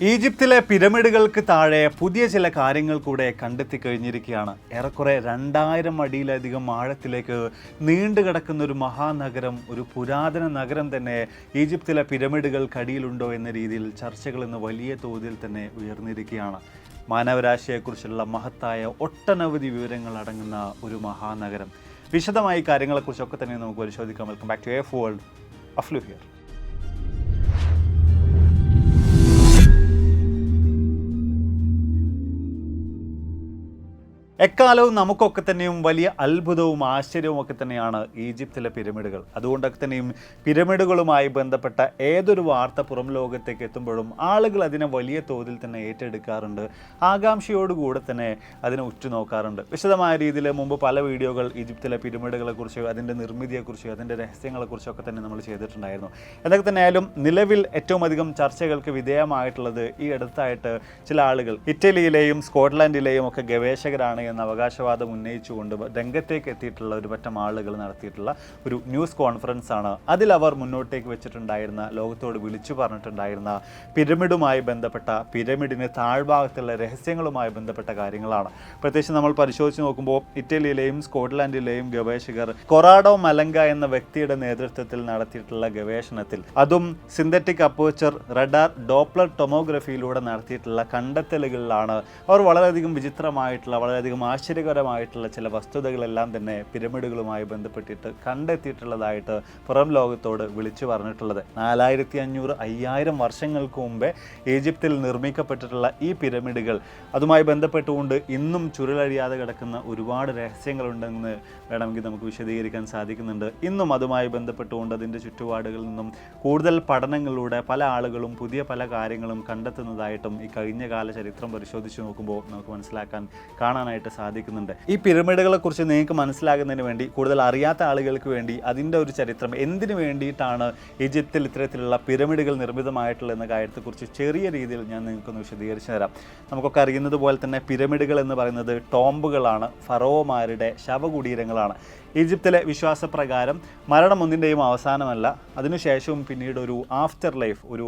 ഈജിപ്തിലെ പിരമിഡുകൾക്ക് താഴെ പുതിയ ചില കാര്യങ്ങൾ കൂടെ കണ്ടെത്തി കഴിഞ്ഞിരിക്കുകയാണ്. ഏറെക്കുറെ 2000 അടിയിലധികം ആഴത്തിലേക്ക് നീണ്ടു കിടക്കുന്ന ഒരു മഹാനഗരം, ഒരു പുരാതന നഗരം തന്നെ ഈജിപ്തിലെ പിരമിഡുകൾക്കടിയിലുണ്ടോ എന്ന രീതിയിൽ ചർച്ചകൾ ഇന്ന് വലിയ തോതിൽ തന്നെ ഉയർന്നിരിക്കുകയാണ്. മാനവരാശിയെക്കുറിച്ചുള്ള മഹത്തായ ഒട്ടനവധി വിവരങ്ങൾ അടങ്ങുന്ന ഒരു മഹാനഗരം. വിശദമായി കാര്യങ്ങളെക്കുറിച്ചൊക്കെ തന്നെ നമുക്ക് പരിശോധിക്കാം. Welcome back to F world. അഫ്ലു ഹിയർ. എക്കാലവും നമുക്കൊക്കെ തന്നെയും വലിയ അത്ഭുതവും ആശ്ചര്യവും ഒക്കെ തന്നെയാണ് ഈജിപ്തിലെ പിരമിഡുകൾ. അതുകൊണ്ടൊക്കെ തന്നെയും പിരമിഡുകളുമായി ബന്ധപ്പെട്ട ഏതൊരു വാർത്ത പുറം ലോകത്തേക്ക് എത്തുമ്പോഴും ആളുകൾ അതിനെ വലിയ തോതിൽ തന്നെ ഏറ്റെടുക്കാറുണ്ട്, ആകാംക്ഷയോടുകൂടെ തന്നെ അതിനെ ഉറ്റുനോക്കാറുണ്ട്. വിശദമായ രീതിയിൽ മുമ്പ് പല വീഡിയോകൾ ഈജിപ്തിലെ പിരമിഡുകളെക്കുറിച്ച്, അതിൻ്റെ നിർമ്മിതിയെക്കുറിച്ച്, അതിൻ്റെ രഹസ്യങ്ങളെക്കുറിച്ചൊക്കെ തന്നെ നമ്മൾ ചെയ്തിട്ടുണ്ടായിരുന്നു. എന്തൊക്കെ തന്നെയായാലും നിലവിൽ ഏറ്റവും അധികം ചർച്ചകൾക്ക് വിധേയമായിട്ടുള്ളത് ഈ അടുത്തായിട്ട് ചില ആളുകൾ ഇറ്റലിയിലെയും സ്കോട്ട്ലാൻഡിലെയും ഒക്കെ ഗവേഷകരാണ് എന്ന അവകാശവാദം ഉന്നയിച്ചുകൊണ്ട് രംഗത്തേക്ക് എത്തിയിട്ടുള്ള ഒരു പറ്റം ആളുകൾ നടത്തിയിട്ടുള്ള ഒരു ന്യൂസ് കോൺഫറൻസ് ആണ്. അതിൽ അവർ മുന്നോട്ടേക്ക് വെച്ചിട്ടുണ്ടായിരുന്ന, ലോകത്തോട് വിളിച്ചു പറഞ്ഞിട്ടുണ്ടായിരുന്ന പിരമിഡുമായി ബന്ധപ്പെട്ട, പിരമിഡിന് താഴ്ഭാഗത്തുള്ള രഹസ്യങ്ങളുമായി ബന്ധപ്പെട്ട കാര്യങ്ങളാണ്. പ്രത്യേകിച്ച് നമ്മൾ പരിശോധിച്ച് നോക്കുമ്പോൾ ഇറ്റലിയിലെയും സ്കോട്ട്ലാൻഡിലെയും ഗവേഷകർ കൊറാഡോ മലങ്ക എന്ന വ്യക്തിയുടെ നേതൃത്വത്തിൽ നടത്തിയിട്ടുള്ള ഗവേഷണത്തിൽ, അതും സിന്തറ്റിക് അപ്പേർച്ചർ റഡാർ ഡോപ്ലർ ടൊമോഗ്രഫിയിലൂടെ നടത്തിയിട്ടുള്ള കണ്ടെത്തലുകളിലാണ് അവർ വളരെയധികം വിചിത്രമായിട്ടുള്ള, വളരെയധികം ആശ്ചര്യകരമായിട്ടുള്ള ചില വസ്തുതകളെല്ലാം തന്നെ പിരമിഡുകളുമായി ബന്ധപ്പെട്ടിട്ട് കണ്ടെത്തിയിട്ടുള്ളതായിട്ട് പുറം ലോകത്തോട് വിളിച്ചു പറഞ്ഞിട്ടുള്ളത്. 4500-5000 വർഷങ്ങൾക്ക് മുമ്പേ ഈജിപ്തിൽ നിർമ്മിക്കപ്പെട്ടിട്ടുള്ള ഈ പിരമിഡുകൾ, അതുമായി ബന്ധപ്പെട്ടുകൊണ്ട് ഇന്നും ചുരുളഴിയാതെ കിടക്കുന്ന ഒരുപാട് രഹസ്യങ്ങളുണ്ടെന്ന് വേണമെങ്കിൽ നമുക്ക് വിശദീകരിക്കാൻ സാധിക്കുന്നുണ്ട്. ഇന്നും അതുമായി ബന്ധപ്പെട്ടുകൊണ്ട് അതിൻ്റെ ചുറ്റുപാടുകളിൽ നിന്നും കൂടുതൽ പഠനങ്ങളിലൂടെ പല ആളുകളും പുതിയ പല കാര്യങ്ങളും കണ്ടെത്തുന്നതായിട്ടും ഈ കഴിഞ്ഞ കാല ചരിത്രം പരിശോധിച്ച് നോക്കുമ്പോൾ നമുക്ക് മനസ്സിലാക്കാൻ, കാണാനായിട്ട് സാധിക്കുന്നുണ്ട്. ഈ പിരമിഡുകളെ കുറിച്ച് നിങ്ങൾക്ക് മനസ്സിലാകുന്നതിന് വേണ്ടി, കൂടുതൽ അറിയാത്ത ആളുകൾക്ക് വേണ്ടി അതിൻ്റെ ഒരു ചരിത്രം, എന്തിനു വേണ്ടിയിട്ടാണ് ഈജിപ്തിൽ ഇത്തരത്തിലുള്ള പിരമിഡുകൾ നിർമ്മിതമായിട്ടുള്ള എന്ന കാര്യത്തെക്കുറിച്ച് ചെറിയ രീതിയിൽ ഞാൻ നിങ്ങൾക്കൊന്ന് വിശദീകരിച്ചു തരാം. നമുക്കൊക്കെ അറിയുന്നത് പോലെ തന്നെ പിരമിഡുകൾ എന്ന് പറയുന്നത് ടോംബുകളാണ്, ഫറോമാരുടെ ശവകുടീരങ്ങളാണ്. ഈജിപ്തിലെ വിശ്വാസപ്രകാരം മരണം ഒന്നിൻ്റെയും അവസാനമല്ല, അതിനുശേഷവും പിന്നീട് ഒരു ആഫ്റ്റർ ലൈഫ്, ഒരു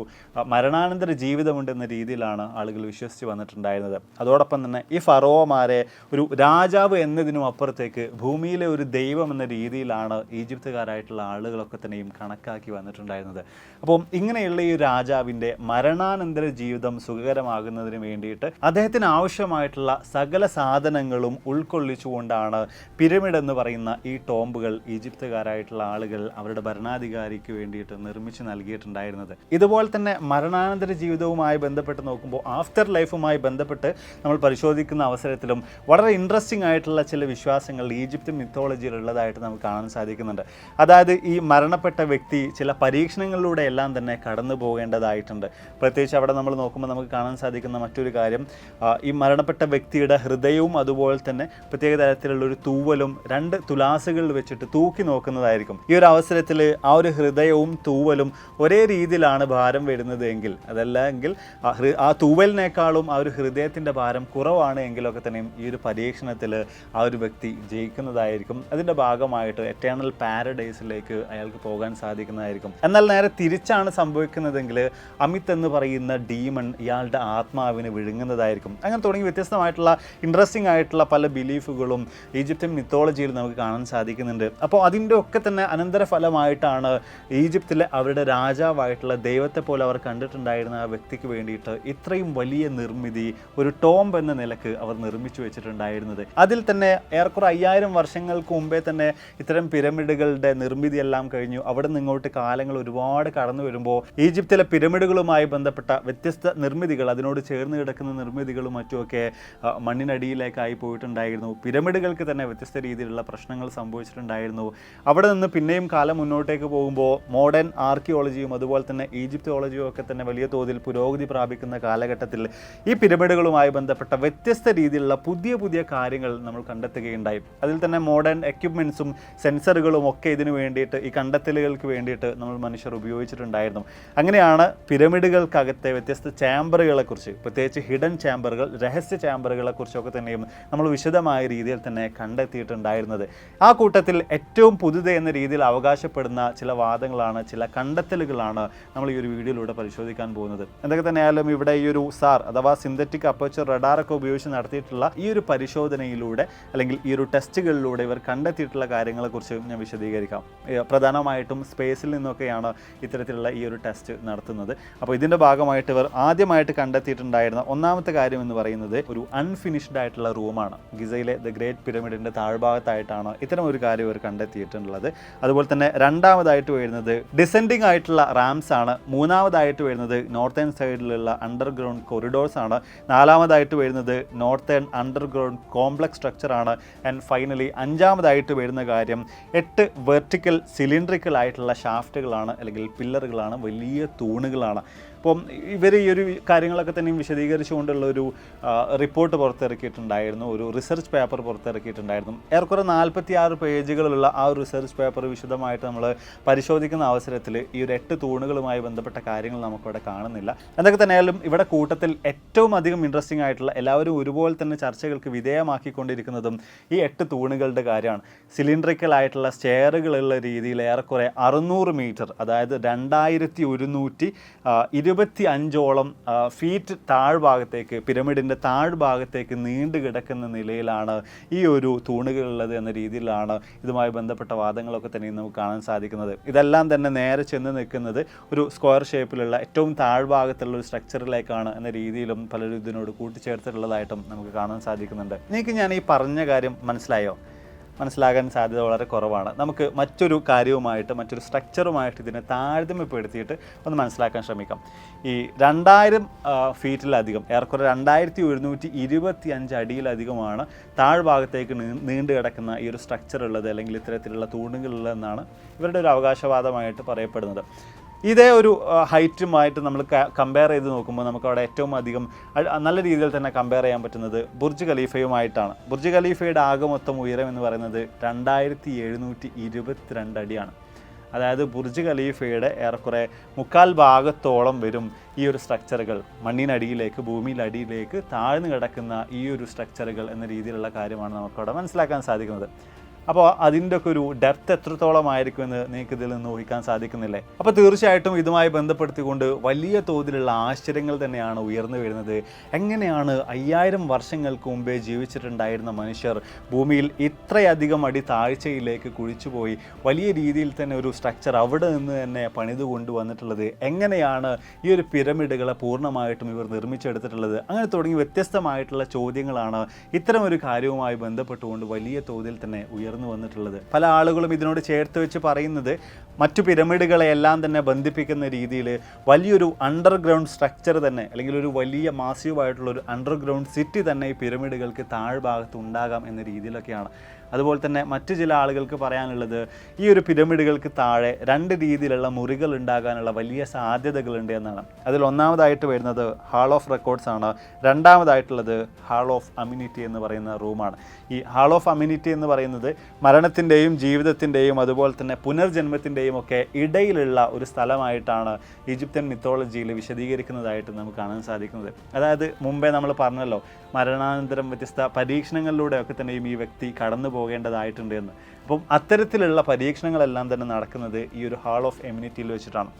മരണാനന്തര ജീവിതമുണ്ടെന്ന രീതിയിലാണ് ആളുകൾ വിശ്വസിച്ച് വന്നിട്ടുണ്ടായിരുന്നത്. അതോടൊപ്പം തന്നെ ഈ ഫറോമാരെ ഒരു രാജാവ് എന്നതിനും അപ്പുറത്തേക്ക് ഭൂമിയിലെ ഒരു ദൈവം എന്ന രീതിയിലാണ് ഈജിപ്തുകാരായിട്ടുള്ള ആളുകളൊക്കെ തന്നെയും കണക്കാക്കി വന്നിട്ടുണ്ടായിരുന്നത്. അപ്പോൾ ഇങ്ങനെയുള്ള ഈ രാജാവിൻ്റെ മരണാനന്തര ജീവിതം സുഖകരമാകുന്നതിന് വേണ്ടിയിട്ട് അദ്ദേഹത്തിന് ആവശ്യമായിട്ടുള്ള സകല സാധനങ്ങളും ഉൾക്കൊള്ളിച്ചുകൊണ്ടാണ് പിരമിഡ് എന്ന് പറയുന്ന ഈ ടോംബുകൾ ഈജിപ്തുകാരായിട്ടുള്ള ആളുകൾ അവരുടെ ഭരണാധികാരിക്ക് വേണ്ടിയിട്ട് നിർമ്മിച്ച് നൽകിയിട്ടുണ്ടായിരുന്നത്. ഇതുപോലെ തന്നെ മരണാനന്തര ജീവിതവുമായി ബന്ധപ്പെട്ട് നോക്കുമ്പോൾ, ആഫ്റ്റർ ലൈഫുമായി ബന്ധപ്പെട്ട് നമ്മൾ പരിശോധിക്കുന്ന അവസരത്തിലും വളരെ ഇൻട്രസ്റ്റിംഗ് ആയിട്ടുള്ള ചില വിശ്വാസങ്ങൾ ഈജിപ്ത് മിത്തോളജിയിൽ ഉള്ളതായിട്ട് നമുക്ക് കാണാൻ സാധിക്കുന്നുണ്ട്. അതായത് ഈ മരണപ്പെട്ട വ്യക്തി ചില പരീക്ഷണങ്ങളിലൂടെ എല്ലാം തന്നെ കടന്നു പോകേണ്ടതായിട്ടുണ്ട്. പ്രത്യേകിച്ച് അവിടെ നമ്മൾ നോക്കുമ്പോൾ നമുക്ക് കാണാൻ സാധിക്കുന്ന മറ്റൊരു കാര്യം, ഈ മരണപ്പെട്ട വ്യക്തിയുടെ ഹൃദയവും അതുപോലെ തന്നെ പ്രത്യേക തരത്തിലുള്ളൊരു തൂവലും 2 തുലാസുകളിൽ വെച്ചിട്ട് തൂക്കി നോക്കുന്നതായിരിക്കും. ഈ ഒരു അവസരത്തിൽ ആ ഒരു ഹൃദയവും തൂവലും ഒരേ രീതിയിലാണ് ഭാരം വരുന്നത് എങ്കിൽ, അതല്ല എങ്കിൽ ആ തൂവലിനേക്കാളും ആ ഒരു ഹൃദയത്തിൻ്റെ ഭാരം കുറവാണ് എങ്കിലൊക്കെ തന്നെയും ഈ ഒരു പരീക്ഷണത്തിൽ ആ ഒരു വ്യക്തി ജയിക്കുന്നതായിരിക്കും. അതിൻ്റെ ഭാഗമായിട്ട് എറ്റേണൽ പാരഡൈസിലേക്ക് അയാൾക്ക് പോകാൻ സാധിക്കുന്നതായിരിക്കും. എന്നാൽ നേരെ തിരിച്ചാണ് സംഭവിക്കുന്നതെങ്കിൽ അമിത് എന്ന് പറയുന്ന ഡീമൺ ഇയാളുടെ ആത്മാവിന് വിഴുങ്ങുന്നതായിരിക്കും. അങ്ങനെ തുടങ്ങി വ്യത്യസ്തമായിട്ടുള്ള ഇൻട്രസ്റ്റിംഗ് ആയിട്ടുള്ള പല ബിലീഫുകളും ഈജിപ്ഷ്യൻ മിത്തോളജിയിൽ നമുക്ക് കാണാൻ സാധിക്കുന്നുണ്ട്. അപ്പോൾ അതിൻ്റെ ഒക്കെ തന്നെ അനന്തരഫലമായിട്ടാണ് ഈജിപ്തിലെ അവരുടെ രാജാവായിട്ടുള്ള ദൈവത്തെ പോലെ അവർ കണ്ടിട്ടുണ്ടായിരുന്ന ആ വ്യക്തിക്ക് വേണ്ടിയിട്ട് ഇത്രയും വലിയ നിർമ്മിതി, ഒരു ടോംബ് എന്ന നിലക്ക് അവർ നിർമ്മിച്ചു വെച്ചിട്ടുണ്ടായിരുന്നത്. അതിൽ തന്നെ ഏറെക്കുറെ 5000 വർഷങ്ങൾക്ക് മുമ്പേ തന്നെ ഇത്തരം പിരമിഡുകളുടെ നിർമ്മിതി എല്ലാം കഴിഞ്ഞു. അവിടെ നിന്ന് ഇങ്ങോട്ട് കാലങ്ങൾ ഒരുപാട് കടന്നു വരുമ്പോൾ ഈജിപ്തിലെ പിരമിഡുകളുമായി ബന്ധപ്പെട്ട വ്യത്യസ്ത നിർമ്മിതികൾ, അതിനോട് ചേർന്ന് കിടക്കുന്ന നിർമ്മിതികളും മറ്റുമൊക്കെ മണ്ണിനടിയിലേക്കായി പോയിട്ടുണ്ടായിരുന്നു. പിരമിഡുകൾക്ക് തന്നെ വ്യത്യസ്ത രീതിയിലുള്ള പ്രശ്നങ്ങൾ സംഭവിച്ചിട്ടുണ്ടായിരുന്നു. അവിടെ നിന്ന് പിന്നെയും കാലം മുന്നോട്ടേക്ക് പോകുമ്പോൾ മോഡേൺ ആർക്കിയോളജിയും അതുപോലെ തന്നെ ഈജിപ്തോളജിയും ഒക്കെ തന്നെ വലിയ തോതിൽ പുരോഗതി പ്രാപിക്കുന്ന കാലഘട്ടത്തിൽ ഈ പിരമിഡുകളുമായി ബന്ധപ്പെട്ട വ്യത്യസ്ത രീതിയിലുള്ള പുതിയ പുതിയ കാര്യങ്ങൾ നമ്മൾ കണ്ടെത്തുകയുണ്ടായി. അതിൽ തന്നെ മോഡേൺ എക്യുപ്മെൻറ്റ്സും സെൻസറുകളും ഒക്കെ ഇതിനു വേണ്ടിയിട്ട്, ഈ കണ്ടെത്തലുകൾക്ക് വേണ്ടിയിട്ട് നമ്മൾ മനുഷ്യർ ഉപയോഗിച്ചിട്ടുണ്ടായിരുന്നു. അങ്ങനെയാണ് പിരമിഡുകൾക്കകത്തെ വ്യത്യസ്ത ചാമ്പറുകളെക്കുറിച്ച്, പ്രത്യേകിച്ച് ഹിഡൻ ചാമ്പറുകൾ, രഹസ്യ ചാമ്പറുകളെക്കുറിച്ചൊക്കെ തന്നെയും നമ്മൾ വിശദമായ രീതിയിൽ തന്നെ കണ്ടെത്തിയിട്ടുണ്ടായിരുന്നത്. ആ കൂട്ടത്തിൽ ഏറ്റവും പുതുത് എന്ന രീതിയിൽ അവകാശപ്പെടുന്ന ചില വാദങ്ങളാണ്, ചില കണ്ടെത്തലുകളാണ് നമ്മൾ ഈ ഒരു വീഡിയോയിലൂടെ പരിശോധിക്കാൻ പോകുന്നത്. എന്തൊക്കെ തന്നെയായാലും ഇവിടെ ഈ ഒരു സാർ അഥവാ സിന്തറ്റിക് അപ്പർച്ചർ റഡാറൊക്കെ ഉപയോഗിച്ച് നടത്തിയിട്ടുള്ള ഈ ഒരു പരിശോധനയിലൂടെ അല്ലെങ്കിൽ ഈ ഒരു ടെസ്റ്റുകളിലൂടെ ഇവർ കണ്ടെത്തിയിട്ടുള്ള കാര്യങ്ങളെക്കുറിച്ച് ഞാൻ വിശദീകരിക്കാം. പ്രധാനമായിട്ടും സ്പേസിൽ നിന്നൊക്കെയാണ് ഇത്തരത്തിലുള്ള ഈ ഒരു ടെസ്റ്റ് നടത്തുന്നത്. അപ്പോൾ ഇതിൻ്റെ ഭാഗമായിട്ട് ഇവർ ആദ്യമായിട്ട് കണ്ടെത്തിയിട്ടുണ്ടായിരുന്ന ഒന്നാമത്തെ കാര്യം എന്ന് പറയുന്നത് ഒരു അൺഫിനിഷ്ഡ് ആയിട്ടുള്ള റൂമാണ്. ഗിസയിലെ ദ ഗ്രേറ്റ് പിരമിഡിൻ്റെ താഴ്ഭാഗത്തായിട്ടാണ് ഇത്തരം ഒരു കാര്യം ഇവർ കണ്ടെത്തിയിട്ടുള്ളത്. അതുപോലെ തന്നെ രണ്ടാമതായിട്ട് വരുന്നത് ഡിസെൻഡിങ് ആയിട്ടുള്ള റാംസ് ആണ്. മൂന്നാമതായിട്ട് വരുന്നത് നോർത്തേൺ സൈഡിലുള്ള അണ്ടർഗ്രൗണ്ട് കൊറിഡോർസ് ആണ്. നാലാമതായിട്ട് വരുന്നത് നോർത്തേൺ അണ്ടർഗ്രൗണ്ട് കോംപ്ലക്സ് സ്ട്രക്ചർ ആണ്. ആൻഡ് ഫൈനലി അഞ്ചാമതായിട്ട് വരുന്ന കാര്യം 8 വെർട്ടിക്കൽ സിലിണ്ടറിക്കൽ ആയിട്ടുള്ള ഷാഫ്റ്റുകളാണ് അല്ലെങ്കിൽ പില്ലറുകളാണ്, വലിയ തൂണുകളാണ്. അപ്പം ഇവർ ഈ ഒരു കാര്യങ്ങളൊക്കെ തന്നെയും വിശദീകരിച്ചുകൊണ്ടുള്ള ഒരു റിപ്പോർട്ട് പുറത്തിറക്കിയിട്ടുണ്ടായിരുന്നു, ഒരു റിസർച്ച് പേപ്പർ പുറത്തിറക്കിയിട്ടുണ്ടായിരുന്നു. ഏറെക്കുറെ 46 പേജുകളുള്ള ആ ഒരു റിസർച്ച് പേപ്പർ വിശദമായിട്ട് നമ്മൾ പരിശോധിക്കുന്ന അവസരത്തിൽ ഈ ഒരു 8 തൂണുകളുമായി ബന്ധപ്പെട്ട കാര്യങ്ങൾ നമുക്കിവിടെ കാണുന്നില്ല. എന്തൊക്കെ തന്നെയായാലും ഇവിടെ കൂട്ടത്തിൽ ഏറ്റവും അധികം ഇൻട്രസ്റ്റിംഗ് ആയിട്ടുള്ള എല്ലാവരും ഒരുപോലെ തന്നെ ചർച്ചകൾക്ക് വിധേയമാക്കിക്കൊണ്ടിരിക്കുന്നതും ഈ 8 തൂണുകളുടെ കാര്യമാണ്. സിലിണ്ടറിക്കൽ ആയിട്ടുള്ള സ്റ്റെയറുകളുള്ള രീതിയിൽ ഏറെക്കുറെ 600 മീറ്റർ, അതായത് 2125ഓളം ഫീറ്റ് താഴ്ഭാഗത്തേക്ക്, പിരമിഡിൻ്റെ താഴ്ഭാഗത്തേക്ക് നീണ്ടു കിടക്കുന്ന നിലയിലാണ് ഈ ഒരു തൂണുകളുള്ളത് എന്ന രീതിയിലാണ് ഇതുമായി ബന്ധപ്പെട്ട വാദങ്ങളൊക്കെ തന്നെ നമുക്ക് കാണാൻ സാധിക്കുന്നത്. ഇതെല്ലാം തന്നെ നേരെ ചെന്ന് നിൽക്കുന്നത് ഒരു സ്ക്വയർ ഷേപ്പിലുള്ള ഏറ്റവും താഴ്ഭാഗത്തുള്ള ഒരു സ്ട്രക്ചറിലേക്കാണ് എന്ന രീതിയിലും പലരും ഇതിനോട് കൂട്ടിച്ചേർത്തിട്ടുള്ളതായിട്ടും നമുക്ക് കാണാൻ സാധിക്കുന്നുണ്ട്. നിങ്ങൾക്ക് ഞാൻ ഈ പറഞ്ഞ കാര്യം മനസ്സിലാകാൻ സാധ്യത വളരെ കുറവാണ്. നമുക്ക് മറ്റൊരു കാര്യവുമായിട്ട്, മറ്റൊരു സ്ട്രക്ചറുമായിട്ട് ഇതിനെ താരതമ്യപ്പെടുത്തിയിട്ട് ഒന്ന് മനസ്സിലാക്കാൻ ശ്രമിക്കാം. ഈ 2000 ഫീറ്റിലധികം, ഏറെക്കുറെ 2125 അടിയിലധികമാണ് താഴ്ഭാഗത്തേക്ക് നീണ്ടു കിടക്കുന്ന ഈ ഒരു സ്ട്രക്ചർ ഉള്ളത്, അല്ലെങ്കിൽ ഇത്തരത്തിലുള്ള തൂണുകളുള്ളതെന്നാണ് ഇവരുടെ ഒരു അവകാശവാദമായിട്ട് പറയപ്പെടുന്നത്. ഇതേ ഒരു ഹൈറ്റുമായിട്ട് നമ്മൾ കമ്പയർ ചെയ്ത് നോക്കുമ്പോൾ നമുക്ക് അവിടെ ഏറ്റവും അധികം നല്ല രീതിയിൽ തന്നെ കമ്പയർ ചെയ്യാൻ പറ്റുന്നത് ബുർജ് ഖലീഫയുമായിട്ടാണ്. ബുർജ് ഖലീഫയുടെ ആകെ മൊത്തം ഉയരം എന്ന് പറയുന്നത് 2722 അടിയാണ്. അതായത് ബുർജ് ഖലീഫയുടെ ഏറെക്കുറെ 3/4 ഭാഗത്തോളം വരും ഈ ഒരു സ്ട്രക്ചറുകൾ മണ്ണിനടിയിലേക്ക്, ഭൂമിയിലടിയിലേക്ക് താഴ്ന്നു കിടക്കുന്ന ഈ ഒരു സ്ട്രക്ചറുകൾ എന്ന രീതിയിലുള്ള കാര്യമാണ് നമുക്കവിടെ മനസ്സിലാക്കാൻ സാധിക്കുന്നത്. അപ്പോൾ അതിൻ്റെ ഒക്കെ ഒരു ഡെപ്ത് എത്രത്തോളം ആയിരിക്കുമെന്ന് നിങ്ങൾക്ക് ഇതിൽ നിന്ന് ഊഹിക്കാൻ സാധിക്കുന്നില്ലേ? അപ്പോൾ തീർച്ചയായിട്ടും ഇതുമായി ബന്ധപ്പെടുത്തിക്കൊണ്ട് വലിയ തോതിലുള്ള ആശ്ചര്യങ്ങൾ തന്നെയാണ് ഉയർന്നു വരുന്നത്. എങ്ങനെയാണ് 5000 വർഷങ്ങൾക്ക് മുമ്പേ ജീവിച്ചിട്ടുണ്ടായിരുന്ന മനുഷ്യർ ഭൂമിയിൽ ഇത്രയധികം അടി താഴ്ചയിലേക്ക് കുഴിച്ചുപോയി വലിയ രീതിയിൽ തന്നെ ഒരു സ്ട്രക്ചർ അവിടെ നിന്ന് തന്നെ പണിതു കൊണ്ടുവന്നിട്ടുള്ളത്? എങ്ങനെയാണ് ഈ ഒരു പിരമിഡുകളെ പൂർണ്ണമായിട്ടും ഇവർ നിർമ്മിച്ചെടുത്തിട്ടുള്ളത്? അങ്ങനെ തുടങ്ങി വ്യത്യസ്തമായിട്ടുള്ള ചോദ്യങ്ങളാണ് ഇത്തരം ഒരു കാര്യവുമായി ബന്ധപ്പെട്ടുകൊണ്ട് വലിയ തോതിൽ തന്നെ ഉയർന്നു വന്നിട്ടുള്ളത്. പല ആളുകളും ഇതിനോട് ചേർത്ത് വെച്ച് പറയുന്നത് മറ്റു പിരമിഡുകളെയെല്ലാം തന്നെ ബന്ധിപ്പിക്കുന്ന രീതിയിൽ വലിയൊരു അണ്ടർഗ്രൗണ്ട് സ്ട്രക്ചർ തന്നെ, അല്ലെങ്കിൽ ഒരു വലിയ മാസീവായിട്ടുള്ള ഒരു അണ്ടർഗ്രൗണ്ട് സിറ്റി തന്നെ ഈ പിരമിഡുകൾക്ക് താഴ്ഭാഗത്ത് ഉണ്ടാകാം എന്ന രീതിയിലൊക്കെയാണ്. അതുപോലെ തന്നെ മറ്റു ചില ആളുകൾക്ക് പറയാനുള്ളത് ഈ ഒരു പിരമിഡുകൾക്ക് താഴെ 2 രീതിയിലുള്ള മുറികൾ ഉണ്ടാകാനുള്ള വലിയ സാധ്യതകളുണ്ട് എന്നാണ്. അതിൽ ഒന്നാമതായിട്ട് വരുന്നത് ഹാൾ ഓഫ് റെക്കോർഡ്സ് ആണ്. രണ്ടാമതായിട്ടുള്ളത് ഹാൾ ഓഫ് അമ്യൂണിറ്റി എന്ന് പറയുന്ന റൂമാണ്. ഈ ഹാൾ ഓഫ് അമ്യൂണിറ്റി എന്ന് പറയുന്നത് മരണത്തിൻ്റെയും ജീവിതത്തിൻ്റെയും അതുപോലെ തന്നെ പുനർജന്മത്തിൻ്റെയും ഒക്കെ ഇടയിലുള്ള ഒരു സ്ഥലമായിട്ടാണ് ഈജിപ്ഷ്യൻ മിത്തോളജിയിൽ വിശദീകരിക്കുന്നതായിട്ട് നമുക്ക് കാണാൻ സാധിക്കുന്നത്. അതായത് മുമ്പേ നമ്മൾ പറഞ്ഞല്ലോ, മരണാനന്തരം വ്യത്യസ്ത പരീക്ഷണങ്ങളിലൂടെയൊക്കെ തന്നെയും ഈ വ്യക്തി കടന്നു പോകേണ്ടതായിട്ടുണ്ട് എന്ന്. അപ്പം അത്തരത്തിലുള്ള പരീക്ഷണങ്ങളെല്ലാം തന്നെ നടക്കുന്നത് ഈ ഒരു ഹാൾ ഓഫ് എമ്യൂണിറ്റിയിൽ വെച്ചിട്ടാണ്.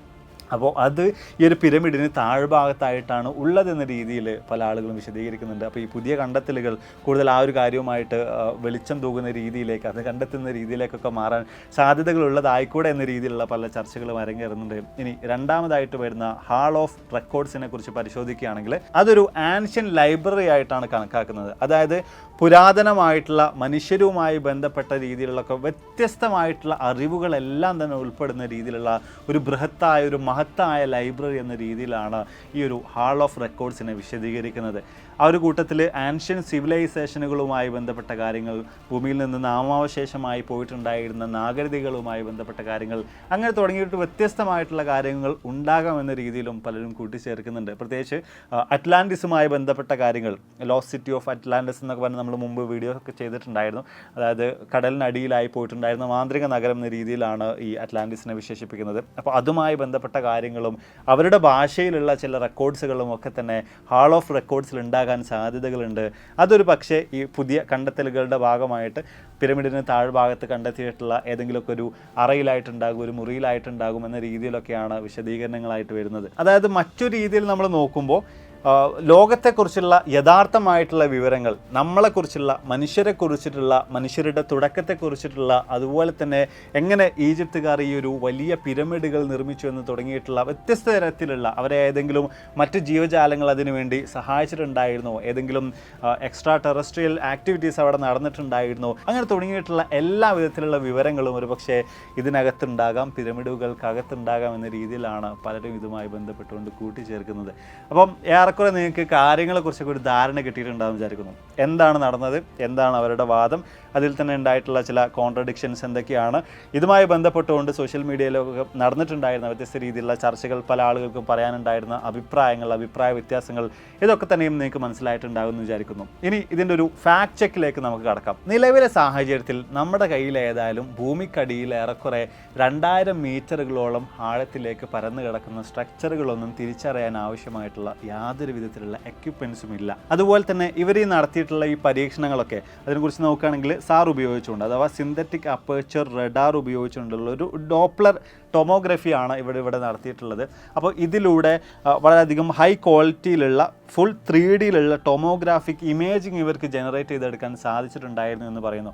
അപ്പോൾ അത് ഈ ഒരു പിരമിഡിന് താഴ്ഭാഗത്തായിട്ടാണ് ഉള്ളതെന്ന രീതിയിൽ പല ആളുകളും വിശദീകരിക്കുന്നുണ്ട്. അപ്പോൾ ഈ പുതിയ കണ്ടെത്തലുകൾ കൂടുതൽ ആ ഒരു കാര്യവുമായിട്ട് വെളിച്ചം തൂകുന്ന രീതിയിലേക്ക്, അത് കണ്ടെത്തുന്ന രീതിയിലേക്കൊക്കെ മാറാൻ സാധ്യതകളുള്ളതായിക്കൂടെ എന്ന രീതിയിലുള്ള പല ചർച്ചകളും അരങ്ങേറുന്നുണ്ട്. ഇനി രണ്ടാമതായിട്ട് വരുന്ന ഹാൾ ഓഫ് റെക്കോർഡ്സിനെ കുറിച്ച് പരിശോധിക്കുകയാണെങ്കിൽ അതൊരു ആൻഷ്യൻ ലൈബ്രറി ആയിട്ടാണ് കണക്കാക്കുന്നത്. അതായത് പുരാതനമായിട്ടുള്ള മനുഷ്യരുമായി ബന്ധപ്പെട്ട രീതിയിലുള്ള വ്യത്യസ്തമായിട്ടുള്ള അറിവുകളെല്ലാം തന്നെ ഉൾപ്പെടുന്ന രീതിയിലുള്ള ഒരു ബൃഹത്തായ ഒരു മഹത്തായ ലൈബ്രറി എന്ന രീതിയിലാണ് ഈ ഒരു ഹാൾ ഓഫ് റെക്കോർഡ്സിനെ വിശദീകരിക്കുന്നത്. ആ ഒരു കൂട്ടത്തിൽ ആൻഷ്യൻ സിവിലൈസേഷനുകളുമായി ബന്ധപ്പെട്ട കാര്യങ്ങൾ, ഭൂമിയിൽ നിന്ന് നാമാവശേഷമായി പോയിട്ടുണ്ടായിരുന്ന നാഗരികതകളുമായി ബന്ധപ്പെട്ട കാര്യങ്ങൾ, അങ്ങനെ തുടങ്ങിയിട്ട് വ്യത്യസ്തമായിട്ടുള്ള കാര്യങ്ങൾ ഉണ്ടാകാമെന്ന രീതിയിലും പലരും കൂട്ടിച്ചേർക്കുന്നുണ്ട്. പ്രത്യേകിച്ച് അറ്റ്ലാന്റിസുമായി ബന്ധപ്പെട്ട കാര്യങ്ങൾ, ലോസ്റ്റ് സിറ്റി ഓഫ് അറ്റ്ലാന്റിസ് എന്നൊക്കെ പറഞ്ഞ് നമ്മൾ മുമ്പ് വീഡിയോ ഒക്കെ ചെയ്തിട്ടുണ്ടായിരുന്നു. അതായത് കടലിനടിയിലായി പോയിട്ടുണ്ടായിരുന്ന മാന്ത്രിക നഗരം എന്ന രീതിയിലാണ് ഈ അറ്റ്ലാന്റിസിനെ വിശേഷിപ്പിക്കുന്നത്. അപ്പോൾ അതുമായി ബന്ധപ്പെട്ട കാര്യങ്ങളും അവരുടെ ഭാഷയിലുള്ള ചില റെക്കോർഡ്സുകളും ഒക്കെ തന്നെ ഹാൾ ഓഫ് റെക്കോർഡ്സിൽ ഉണ്ടാകാൻ സാധ്യതകളുണ്ട്. അതൊരു പക്ഷേ ഈ പുതിയ കണ്ടെത്തലുകളുടെ ഭാഗമായിട്ട് പിരമിഡിന് താഴ്ഭാഗത്ത് കണ്ടെത്തിയിട്ടുള്ള ഏതെങ്കിലുമൊക്കെ ഒരു അറയിലായിട്ടുണ്ടാകും, ഒരു മുറിയിലായിട്ടുണ്ടാകും എന്ന രീതിയിലൊക്കെയാണ് വിശദീകരണങ്ങളായിട്ട് വരുന്നത്. അതായത് മറ്റൊരു രീതിയിൽ നമ്മൾ നോക്കുമ്പോൾ ലോകത്തെക്കുറിച്ചുള്ള യഥാർത്ഥമായിട്ടുള്ള വിവരങ്ങൾ, നമ്മളെക്കുറിച്ചുള്ള മനുഷ്യരെക്കുറിച്ചിട്ടുള്ള, മനുഷ്യരുടെ തുടക്കത്തെക്കുറിച്ചിട്ടുള്ള, അതുപോലെ തന്നെ എങ്ങനെ ഈജിപ്തുകാർ ഈ ഒരു വലിയ പിരമിഡുകൾ നിർമ്മിച്ചു എന്ന് തുടങ്ങിയിട്ടുള്ള വ്യത്യസ്ത തരത്തിലുള്ള അവരെ ഏതെങ്കിലും മറ്റ് ജീവജാലങ്ങൾ അതിനു വേണ്ടി സഹായിച്ചിട്ടുണ്ടായിരുന്നോ, ഏതെങ്കിലും എക്സ്ട്രാ ടെറസ്ട്രിയൽ ആക്ടിവിറ്റീസ് അവിടെ നടന്നിട്ടുണ്ടായിരുന്നോ, അങ്ങനെ തുടങ്ങിയിട്ടുള്ള എല്ലാ വിധത്തിലുള്ള വിവരങ്ങളും ഒരു പക്ഷേ ഇതിനകത്തുണ്ടാകാം, പിരമിഡുകൾക്കകത്തുണ്ടാകാം എന്ന രീതിയിലാണ് പലരും ഇതുമായി ബന്ധപ്പെട്ടുകൊണ്ട് കൂട്ടിച്ചേർക്കുന്നത്. അപ്പം ഏറെക്കുറെ നിങ്ങൾക്ക് കാര്യങ്ങളെക്കുറിച്ചൊക്കെ ഒരു ധാരണ കിട്ടിയിട്ടുണ്ടാകും വിചാരിക്കുന്നു. എന്താണ് നടന്നത്, എന്താണ് അവരുടെ വാദം, അതിൽ തന്നെ ഉണ്ടായിട്ടുള്ള ചില കോൺട്രഡിക്ഷൻസ് എന്തൊക്കെയാണ്, ഇതുമായി ബന്ധപ്പെട്ടുകൊണ്ട് സോഷ്യൽ മീഡിയയിലൊക്കെ നടന്നിട്ടുണ്ടായിരുന്ന വ്യത്യസ്ത രീതിയിലുള്ള ചർച്ചകൾ, പല ആളുകൾക്കും പറയാനുണ്ടായിരുന്ന അഭിപ്രായങ്ങൾ, അഭിപ്രായ വ്യത്യാസങ്ങൾ, ഇതൊക്കെ തന്നെയും നിങ്ങൾക്ക് മനസ്സിലായിട്ടുണ്ടാകും എന്ന് വിചാരിക്കുന്നു. ഇനി ഇതിൻ്റെ ഒരു ഫാക്ട് ചെക്കിലേക്ക് നമുക്ക് കടക്കാം. നിലവിലെ സാഹചര്യത്തിൽ നമ്മുടെ കയ്യിൽ ഏതായാലും ഭൂമിക്കടിയിൽ ഏറെക്കുറെ 2000 മീറ്ററുകളോളം ആഴത്തിലേക്ക് പരന്നു കിടക്കുന്ന സ്ട്രക്ചറുകളൊന്നും തിരിച്ചറിയാൻ ആവശ്യമായിട്ടുള്ള യാതൊരു വിധത്തിലുള്ള എക്യുപ്മെൻസും ഇല്ല. അതുപോലെ തന്നെ ഇവർ ഈ നടത്തിയിട്ടുള്ള ഈ പരീക്ഷണങ്ങളൊക്കെ അതിനെക്കുറിച്ച് നോക്കുകയാണെങ്കിൽ സാർ ഉപയോഗിച്ചുകൊണ്ട്, അഥവാ സിന്തറ്റിക് അപ്പേർച്ചർ റഡാർ ഉപയോഗിച്ചുകൊണ്ടുള്ള ഒരു ഡോപ്ലർ ടൊമോഗ്രഫിയാണ് ഇവിടെ നടത്തിയിട്ടുള്ളത്. അപ്പോൾ ഇതിലൂടെ വളരെയധികം ഹൈ ക്വാളിറ്റിയിലുള്ള ഫുൾ 3Dയിലുള്ള ടൊമോഗ്രാഫിക് ഇമേജിങ് ഇവർക്ക് ജനറേറ്റ് ചെയ്തെടുക്കാൻ സാധിച്ചിട്ടുണ്ടായിരുന്നു എന്ന് പറയുന്നു.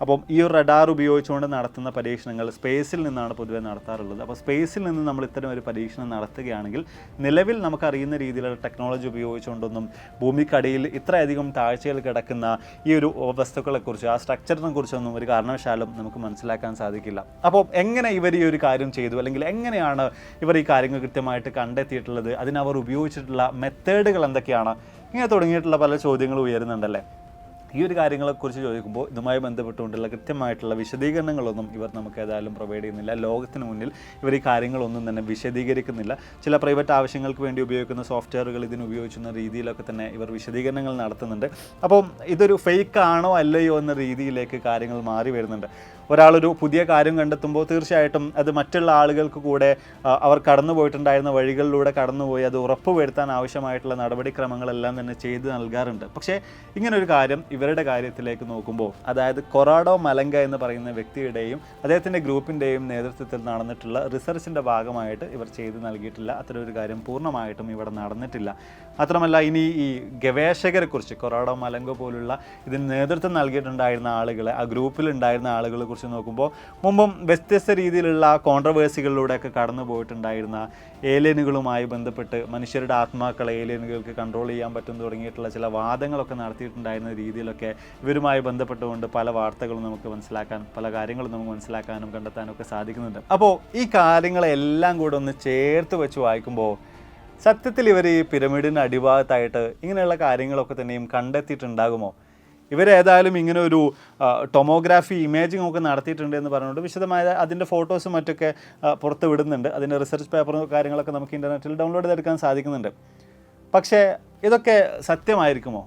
അപ്പം ഈ ഒരു റഡാർ ഉപയോഗിച്ചുകൊണ്ട് നടത്തുന്ന പരീക്ഷണങ്ങൾ സ്പേസിൽ നിന്നാണ് പൊതുവെ നടത്താറുള്ളത്. അപ്പോൾ സ്പേസിൽ നിന്ന് നമ്മൾ ഇത്തരം ഒരു പരീക്ഷണം നടത്തുകയാണെങ്കിൽ നിലവിൽ നമുക്കറിയുന്ന രീതിയിലുള്ള ടെക്നോളജി ഉപയോഗിച്ചുകൊണ്ടൊന്നും ഭൂമിക്കടിയിൽ ഇത്രയധികം താഴ്ചയിൽ കിടക്കുന്ന ഈ ഒരു വസ്തുക്കളെക്കുറിച്ച്, ആ സ്ട്രക്ചറിനെ കുറിച്ചൊന്നും ഒരു കാരണവശാലും നമുക്ക് മനസ്സിലാക്കാൻ സാധിക്കില്ല. അപ്പോൾ എങ്ങനെ ഇവർ ഈ ഒരു കാര്യം ചെയ്തു, അല്ലെങ്കിൽ എങ്ങനെയാണ് ഇവർ ഈ കാര്യങ്ങൾ കൃത്യമായിട്ട് കണ്ടെത്തിയിട്ടുള്ളത്, അതിനവർ ഉപയോഗിച്ചിട്ടുള്ള മെത്തേഡുകൾ എന്തൊക്കെയാണ്, ഇങ്ങനെ തുടങ്ങിയിട്ടുള്ള പല ചോദ്യങ്ങളും ഉയരുന്നുണ്ടല്ലേ. ഈ ഒരു കാര്യങ്ങളെക്കുറിച്ച് ചോദിക്കുമ്പോൾ ഇതുമായി ബന്ധപ്പെട്ടുകൊണ്ടുള്ള കൃത്യമായിട്ടുള്ള വിശദീകരണങ്ങളൊന്നും ഇവർ നമുക്ക് ഏതായാലും പ്രൊവൈഡ് ചെയ്യുന്നില്ല. ലോകത്തിന് മുന്നിൽ ഇവർ ഈ കാര്യങ്ങളൊന്നും തന്നെ വിശദീകരിക്കുന്നില്ല. ചില പ്രൈവറ്റ് ആവശ്യങ്ങൾക്ക് വേണ്ടി ഉപയോഗിക്കുന്ന സോഫ്റ്റ്വെയറുകൾ ഇതിന് ഉപയോഗിക്കുന്ന രീതിയിലൊക്കെ തന്നെ ഇവർ വിശദീകരണങ്ങൾ നടത്തുന്നുണ്ട്. അപ്പം ഇതൊരു ഫേക്ക് ആണോ അല്ലയോ എന്ന രീതിയിലേക്ക് കാര്യങ്ങൾ മാറി വരുന്നുണ്ട്. ഒരാളൊരു പുതിയ കാര്യം കണ്ടെത്തുമ്പോൾ തീർച്ചയായിട്ടും അത് മറ്റുള്ള ആളുകൾക്ക് കൂടെ അവർ കടന്നു പോയിട്ടുണ്ടായിരുന്ന വഴികളിലൂടെ കടന്നുപോയി അത് ഉറപ്പുവരുത്താൻ ആവശ്യമായിട്ടുള്ള നടപടിക്രമങ്ങളെല്ലാം തന്നെ ചെയ്ത് നൽകാറുണ്ട്. പക്ഷേ ഇങ്ങനൊരു കാര്യം ഇവരുടെ കാര്യത്തിലേക്ക് നോക്കുമ്പോൾ, അതായത് കൊറാഡോ മലങ്ക എന്ന് പറയുന്ന വ്യക്തിയുടെയും അദ്ദേഹത്തിൻ്റെ ഗ്രൂപ്പിൻ്റെയും നേതൃത്വത്തിൽ നടന്നിട്ടുള്ള റിസർച്ചിൻ്റെ ഭാഗമായിട്ട് ഇവർ ചെയ്ത് നൽകിയിട്ടില്ല. അത്തരമൊരു കാര്യം പൂർണ്ണമായിട്ടും ഇവിടെ നടന്നിട്ടില്ല. മാത്രമല്ല ഇനി ഈ ഗവേഷകരെക്കുറിച്ച്, കൊറാഡോ മലങ്ക പോലുള്ള ഇതിന് നേതൃത്വം നൽകിയിട്ടുണ്ടായിരുന്ന ആളുകളെ, ആ ഗ്രൂപ്പിലുണ്ടായിരുന്ന ആളുകളെ കുറിച്ച് നോക്കുമ്പോൾ മുമ്പും വ്യത്യസ്ത രീതിയിലുള്ള കോൺട്രവേഴ്സികളിലൂടെയൊക്കെ കടന്നു പോയിട്ടുണ്ടായിരുന്ന ഏലിയനുകളുമായി ബന്ധപ്പെട്ട് മനുഷ്യരുടെ ആത്മാക്കളെ ഏലിയനുകൾക്ക് കൺട്രോൾ ചെയ്യാൻ പറ്റും തുടങ്ങിയിട്ടുള്ള ചില വാദങ്ങളൊക്കെ നടത്തിയിട്ടുണ്ടായിരുന്ന രീതിയിലൊക്കെ ഇവരുമായി ബന്ധപ്പെട്ടുകൊണ്ട് പല വാർത്തകളും നമുക്ക് മനസ്സിലാക്കാൻ, പല കാര്യങ്ങളും നമുക്ക് മനസ്സിലാക്കാനും കണ്ടെത്താനും ഒക്കെ സാധിക്കുന്നുണ്ട്. അപ്പോൾ ഈ കാര്യങ്ങളെല്ലാം കൂടെ ഒന്ന് ചേർത്ത് വെച്ച് വായിക്കുമ്പോൾ സത്യത്തിൽ ഇവർ ഈ പിരമിഡിന് അടിഭാഗത്തായിട്ട് ഇങ്ങനെയുള്ള കാര്യങ്ങളൊക്കെ തന്നെയും കണ്ടെത്തിയിട്ടുണ്ടാകുമോ? ഇവരേതായാലും ഇങ്ങനെ ഒരു ടൊമോഗ്രാഫി ഇമേജിംഗ് ഒക്കെ നടത്തിയിട്ടുണ്ട് എന്ന് പറഞ്ഞുകൊണ്ട് വിശദമായ അതിൻ്റെ ഫോട്ടോസും മറ്റൊക്കെ പുറത്ത് വിടുന്നുണ്ട്. അതിൻ്റെ റിസർച്ച് പേപ്പറും കാര്യങ്ങളൊക്കെ നമുക്ക് ഇൻ്റർനെറ്റിൽ ഡൗൺലോഡ് ചെയ്തെടുക്കാൻ സാധിക്കുന്നുണ്ട്. പക്ഷേ ഇതൊക്കെ സത്യമായിരിക്കുമോ?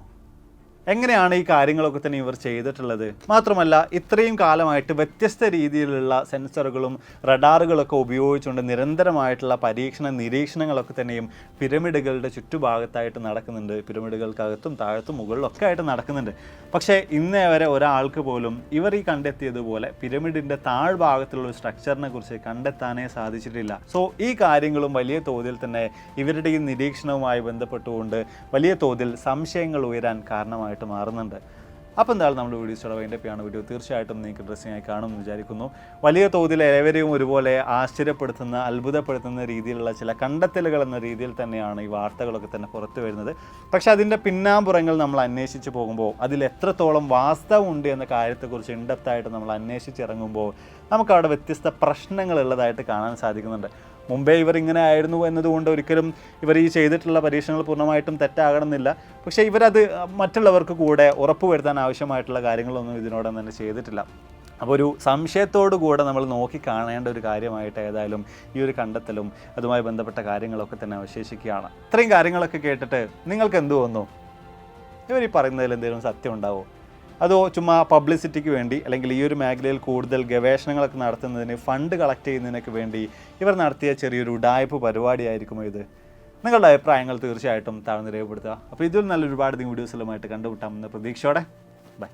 എങ്ങനെയാണ് ഈ കാര്യങ്ങളൊക്കെ തന്നെ ഇവർ ചെയ്തിട്ടുള്ളത്? മാത്രമല്ല ഇത്രയും കാലമായിട്ട് വ്യത്യസ്ത രീതിയിലുള്ള സെൻസറുകളും റഡാറുകളൊക്കെ ഉപയോഗിച്ചുകൊണ്ട് നിരന്തരമായിട്ടുള്ള പരീക്ഷണ നിരീക്ഷണങ്ങളൊക്കെ തന്നെയും പിരമിഡുകളുടെ ചുറ്റുഭാഗത്തായിട്ട് നടക്കുന്നുണ്ട്. പിരമിഡുകൾക്കകത്തും താഴത്തും മുകളിലൊക്കെ ആയിട്ട് നടക്കുന്നുണ്ട്. പക്ഷേ ഇന്നേ വരെ ഒരാൾക്ക് പോലും ഇവർ ഈ കണ്ടെത്തിയതുപോലെ പിരമിഡിൻ്റെ താഴ്ഭാഗത്തുള്ള ഒരു സ്ട്രക്ചറിനെ കുറിച്ച് കണ്ടെത്താനേ സാധിച്ചിട്ടില്ല. സോ ഈ കാര്യങ്ങളും വലിയ തോതിൽ തന്നെ ഇവരുടെ ഈ നിരീക്ഷണവുമായി ബന്ധപ്പെട്ടുകൊണ്ട് വലിയ തോതിൽ സംശയങ്ങൾ ഉയരാൻ കാരണമായി മാറുന്നുണ്ട്. അപ്പോൾ എന്തായാലും നമ്മുടെ വീഡിയോസ് വൈൻഡപ്പാണ്. വീഡിയോ തീർച്ചയായിട്ടും നിങ്ങൾക്ക് ഇൻട്രസ്റ്റിംഗ് ആയി കാണുമെന്ന് വിചാരിക്കുന്നു. വലിയ തോതിൽ ഏവരെയും ഒരുപോലെ ആശ്ചര്യപ്പെടുത്തുന്ന, അത്ഭുതപ്പെടുത്തുന്ന രീതിയിലുള്ള ചില കണ്ടെത്തലുകൾ എന്ന രീതിയിൽ തന്നെയാണ് ഈ വാർത്തകളൊക്കെ തന്നെ പുറത്തു വരുന്നത്. പക്ഷേ അതിൻ്റെ പിന്നാമ്പുറങ്ങൾ നമ്മൾ അന്വേഷിച്ച് പോകുമ്പോൾ അതിൽ എത്രത്തോളം വാസ്തവമുണ്ട് എന്ന കാര്യത്തെക്കുറിച്ച് ഇൻഡെപ്തായിട്ട് നമ്മൾ അന്വേഷിച്ചിറങ്ങുമ്പോൾ നമുക്കവിടെ വ്യത്യസ്ത പ്രശ്നങ്ങളുള്ളതായിട്ട് കാണാൻ സാധിക്കുന്നുണ്ട്. മുമ്പേ ഇവർ ഇങ്ങനെ ആയിരുന്നു എന്നതുകൊണ്ട് ഒരിക്കലും ഇവർ ഈ ചെയ്തിട്ടുള്ള പരീക്ഷണങ്ങൾ പൂർണ്ണമായിട്ടും തെറ്റാകണമെന്നില്ല. പക്ഷേ ഇവരത് മറ്റുള്ളവർക്ക് കൂടെ ഉറപ്പുവരുത്താൻ ആവശ്യമായിട്ടുള്ള കാര്യങ്ങളൊന്നും ഇതിനോടൊന്നും തന്നെ ചെയ്തിട്ടില്ല. അപ്പോൾ ഒരു സംശയത്തോടു കൂടെ നമ്മൾ നോക്കി കാണേണ്ട ഒരു കാര്യമായിട്ട് ഏതായാലും ഈ ഒരു കണ്ടെത്തലും അതുമായി ബന്ധപ്പെട്ട കാര്യങ്ങളൊക്കെ തന്നെ അവശേഷിക്കുകയാണ്. ഇത്രയും കാര്യങ്ങളൊക്കെ കേട്ടിട്ട് നിങ്ങൾക്ക് എന്ത് തോന്നുന്നു? ഇവർ ഈ പറയുന്നതിൽ എന്തെങ്കിലും സത്യം ഉണ്ടാവോ? അതോ ചുമ്മാ പബ്ലിസിറ്റിക്ക് വേണ്ടി അല്ലെങ്കിൽ ഈ ഒരു മേഖലയിൽ കൂടുതൽ ഗവേഷണങ്ങളൊക്കെ നടത്തുന്നതിന് ഫണ്ട് കളക്ട് ചെയ്യുന്നതിനൊക്കെ വേണ്ടി ഇവർ നടത്തിയ ചെറിയൊരു ഉഡായിപ്പ് പരിപാടിയായിരിക്കുമോ ഇത്? നിങ്ങളുടെ അഭിപ്രായങ്ങൾ തീർച്ചയായിട്ടും താഴ്ന്ന് രേഖപ്പെടുത്തുക. അപ്പോൾ ഇതിൽ നല്ലൊരുപാട് വീഡിയോസുകളുമായിട്ട് കണ്ടുമുട്ടാമെന്ന പ്രതീക്ഷയോടെ ബൈ.